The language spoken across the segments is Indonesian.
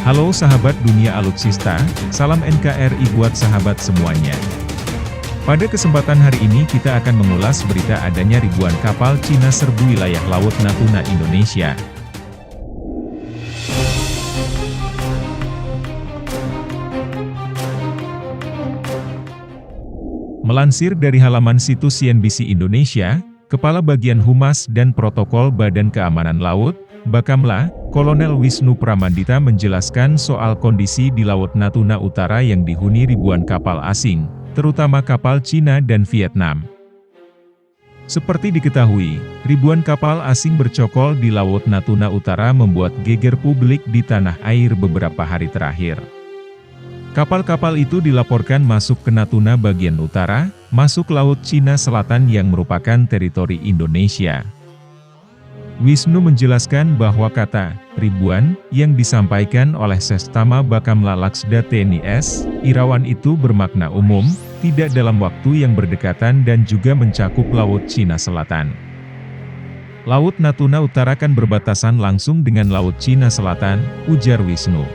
Halo sahabat dunia alutsista, salam NKRI buat sahabat semuanya. Pada kesempatan hari ini kita akan mengulas berita adanya ribuan kapal Cina serbu wilayah Laut Natuna Indonesia. Melansir dari halaman situs CNBC Indonesia, Kepala Bagian Humas dan Protokol Badan Keamanan Laut, Bakamla, Kolonel Wisnu Pramandita menjelaskan soal kondisi di Laut Natuna Utara yang dihuni ribuan kapal asing, terutama kapal Cina dan Vietnam. Seperti diketahui, ribuan kapal asing bercokol di Laut Natuna Utara membuat geger publik di tanah air beberapa hari terakhir. Kapal-kapal itu dilaporkan masuk ke Natuna bagian utara, masuk Laut Cina Selatan yang merupakan teritori Indonesia. Wisnu menjelaskan bahwa kata "ribuan" yang disampaikan oleh Sestama Bakamla Laksda TNI S. Irawan itu bermakna umum, tidak dalam waktu yang berdekatan dan juga mencakup Laut Cina Selatan. Laut Natuna Utara kan berbatasan langsung dengan Laut Cina Selatan, ujar Wisnu.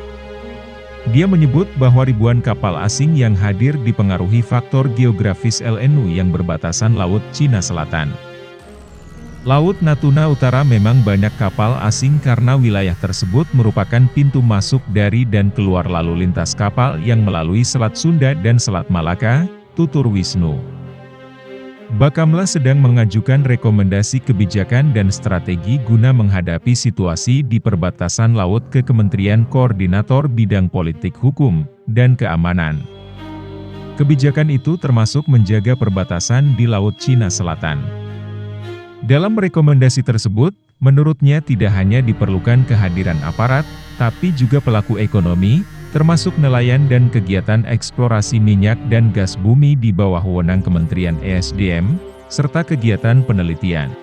Dia menyebut bahwa ribuan kapal asing yang hadir dipengaruhi faktor geografis LNU yang berbatasan Laut Cina Selatan. Laut Natuna Utara memang banyak kapal asing karena wilayah tersebut merupakan pintu masuk dari dan keluar lalu lintas kapal yang melalui Selat Sunda dan Selat Malaka, tutur Wisnu. Bakamla sedang mengajukan rekomendasi kebijakan dan strategi guna menghadapi situasi di perbatasan laut ke Kementerian Koordinator Bidang Politik Hukum dan Keamanan. Kebijakan itu termasuk menjaga perbatasan di Laut Cina Selatan. Dalam rekomendasi tersebut, menurutnya tidak hanya diperlukan kehadiran aparat, tapi juga pelaku ekonomi, termasuk nelayan dan kegiatan eksplorasi minyak dan gas bumi di bawah wewenang Kementerian ESDM, serta kegiatan penelitian.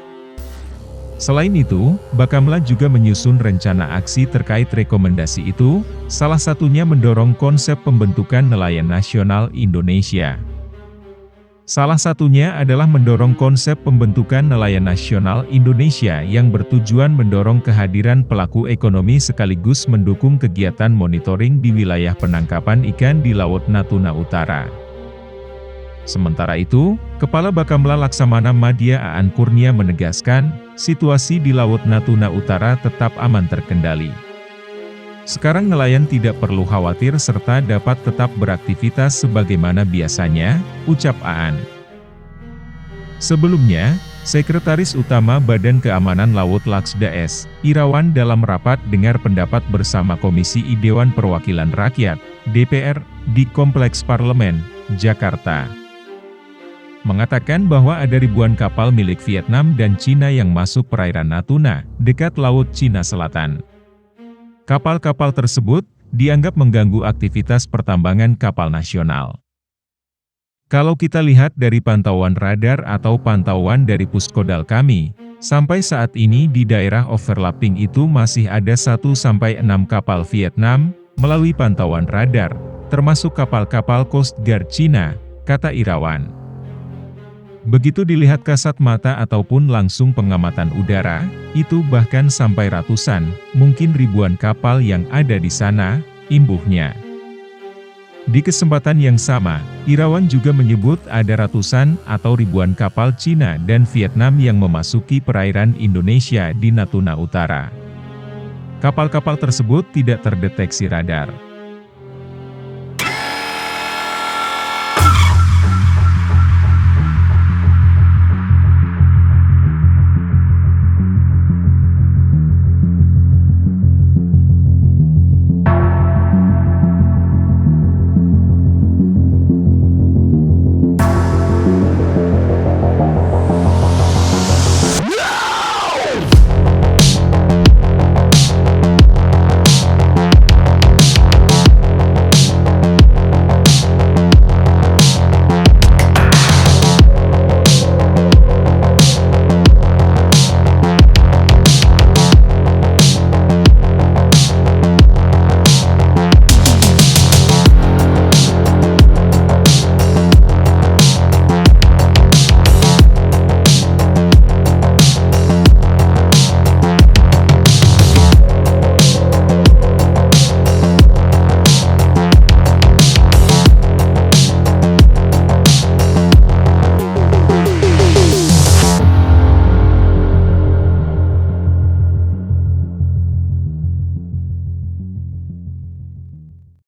Selain itu, Bakamla juga menyusun rencana aksi terkait rekomendasi itu, salah satunya mendorong konsep pembentukan nelayan nasional Indonesia. Salah satunya adalah mendorong konsep pembentukan nelayan nasional Indonesia yang bertujuan mendorong kehadiran pelaku ekonomi sekaligus mendukung kegiatan monitoring di wilayah penangkapan ikan di Laut Natuna Utara. Sementara itu, Kepala Bakamla Laksamana Madya Aan Kurnia menegaskan, situasi di Laut Natuna Utara tetap aman terkendali. Sekarang nelayan tidak perlu khawatir serta dapat tetap beraktivitas sebagaimana biasanya, ucap Aan. Sebelumnya, Sekretaris Utama Badan Keamanan Laut Laksda S. Irawan dalam rapat dengar pendapat bersama Komisi I Dewan Perwakilan Rakyat, DPR, di Kompleks Parlemen, Jakarta, mengatakan bahwa ada ribuan kapal milik Vietnam dan Cina yang masuk perairan Natuna, dekat Laut Cina Selatan. Kapal-kapal tersebut dianggap mengganggu aktivitas pertambangan kapal nasional. Kalau kita lihat dari pantauan radar atau pantauan dari Puskodal kami, sampai saat ini di daerah overlapping itu masih ada 1-6 kapal Vietnam, melalui pantauan radar, termasuk kapal-kapal Coast Guard Cina, kata Irawan. Begitu dilihat kasat mata ataupun langsung pengamatan udara, itu bahkan sampai ratusan, mungkin ribuan kapal yang ada di sana, imbuhnya. Di kesempatan yang sama, Irawan juga menyebut ada ratusan atau ribuan kapal Cina dan Vietnam yang memasuki perairan Indonesia di Natuna Utara. Kapal-kapal tersebut tidak terdeteksi radar.